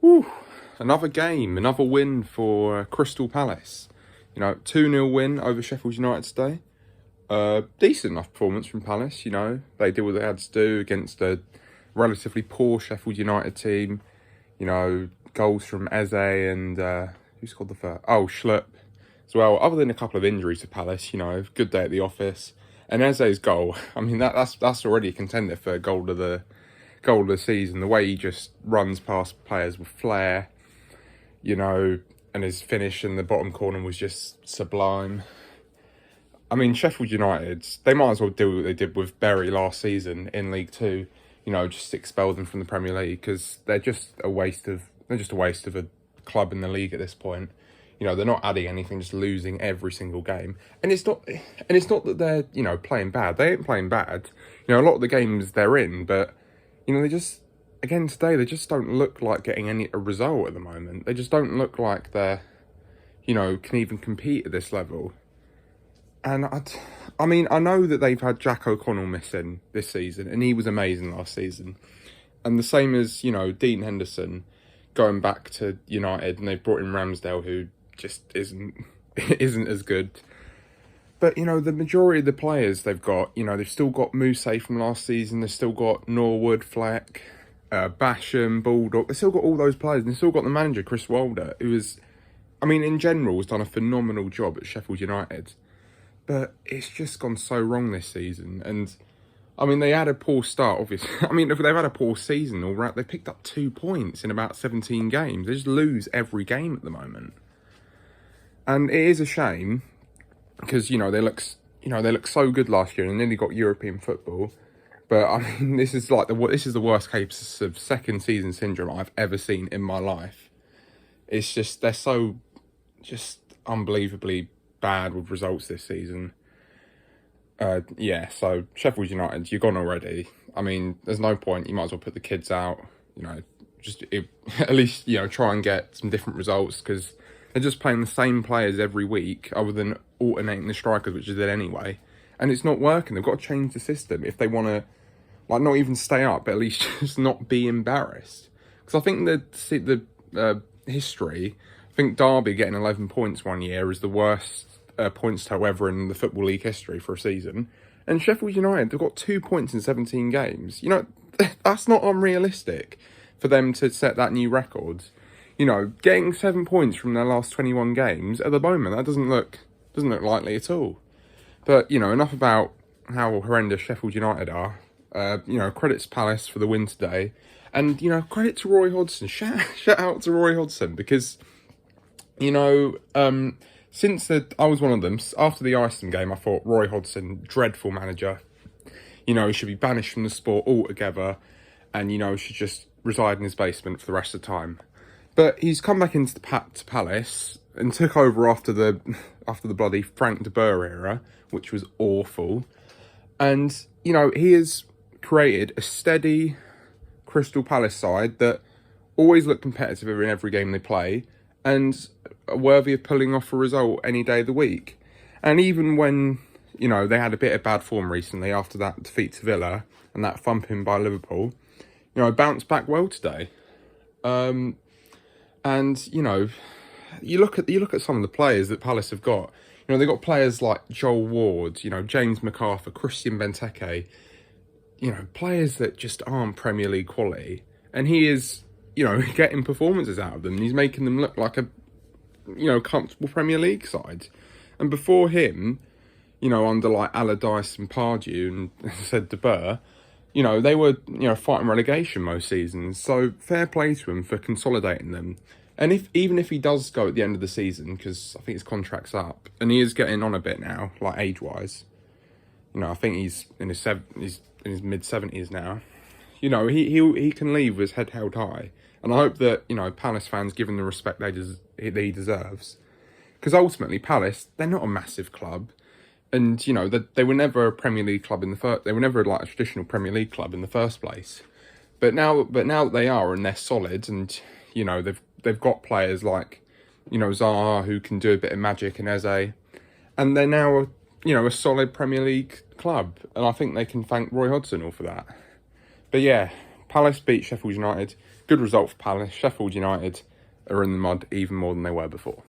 Whew, another game, another win for Crystal Palace. 2-0 win over Sheffield United today. Decent enough performance from Palace, They did what they had to do against a relatively poor Sheffield United team. Goals from Eze and, who scored the first? Oh, Schlupp as well. Other than a couple of injuries to Palace, good day at the office. And Eze's goal, I mean, that's already a contender for goal of the season. The way he just runs past players with flair, and his finish in the bottom corner was just sublime. I mean, Sheffield United, they might as well do what they did with Bury last season in League Two. Just expel them from the Premier League, because they're just a waste of a club in the league at this point. They're not adding anything, just losing every single game. And it's not that they're, playing bad. They ain't playing bad. A lot of the games they're in, but they just, again today, they just don't look like getting a result at the moment. They just don't look like they're, can even compete at this level. And I mean, I know that they've had Jack O'Connell missing this season, and he was amazing last season. And the same as, Dean Henderson going back to United, and they've brought in Ramsdale, who just isn't as good. But, the majority of the players they've got, they've still got Mousse from last season, they've still got Norwood, Fleck, Basham, Baldock, they've still got all those players, and they've still got the manager, Chris Wilder, who is, in general, has done a phenomenal job at Sheffield United. But it's just gone so wrong this season. And, they had a poor start, obviously. If they've had a poor season, all right, they picked up 2 points in about 17 games. They just lose every game at the moment. And it is a shame, because, they look so good last year and nearly got European football. But, this is the worst case of second season syndrome I've ever seen in my life. It's just, they're so just unbelievably bad with results this season. So Sheffield United, you're gone already. There's no point. You might as well put the kids out. At least try and get some different results, because they're just playing the same players every week, other than alternating the strikers, which is it anyway. And it's not working. They've got to change the system if they want to, not even stay up, but at least just not be embarrassed. Because I think the history, I think Derby getting 11 points one year is the worst points total ever in the Football League history for a season. And Sheffield United, they've got 2 points in 17 games. That's not unrealistic for them to set that new record. Getting 7 points from their last 21 games, at the moment, that doesn't look likely at all. But, enough about how horrendous Sheffield United are. Credits Palace for the win today. And, credit to Roy Hodgson. Shout out to Roy Hodgson, because, I was one of them, after the Iceland game, I thought Roy Hodgson, dreadful manager. He should be banished from the sport altogether, and, should just reside in his basement for the rest of the time. But he's come back into to Palace and took over after the bloody Frank de Boer era, which was awful. And, he has created a steady Crystal Palace side that always look competitive in every game they play, and are worthy of pulling off a result any day of the week. And even when, they had a bit of bad form recently after that defeat to Villa and that thumping by Liverpool, bounced back well today. And, you look at some of the players that Palace have got. They've got players like Joel Ward, James MacArthur, Christian Benteke, players that just aren't Premier League quality. And he is, getting performances out of them. And he's making them look like a, comfortable Premier League side. And before him, under like Allardyce and Pardew and, as I said, De Boer, they were, fighting relegation most seasons. So fair play to him for consolidating them. And even if he does go at the end of the season, because I think his contract's up, and he is getting on a bit now, like age-wise. I think he's in his mid-70s now. He can leave with his head held high. And I hope that, Palace fans give him the respect that he deserves. Because ultimately, Palace, they're not a massive club. And, they were never a Premier League club they were never like a traditional Premier League club in the first place. But now that they are, and they're solid, and, they've got players like, Zaha, who can do a bit of magic, and Eze. And they're now, a solid Premier League club. And I think they can thank Roy Hodgson all for that. But yeah, Palace beat Sheffield United. good result for Palace. Sheffield United are in the mud even more than they were before.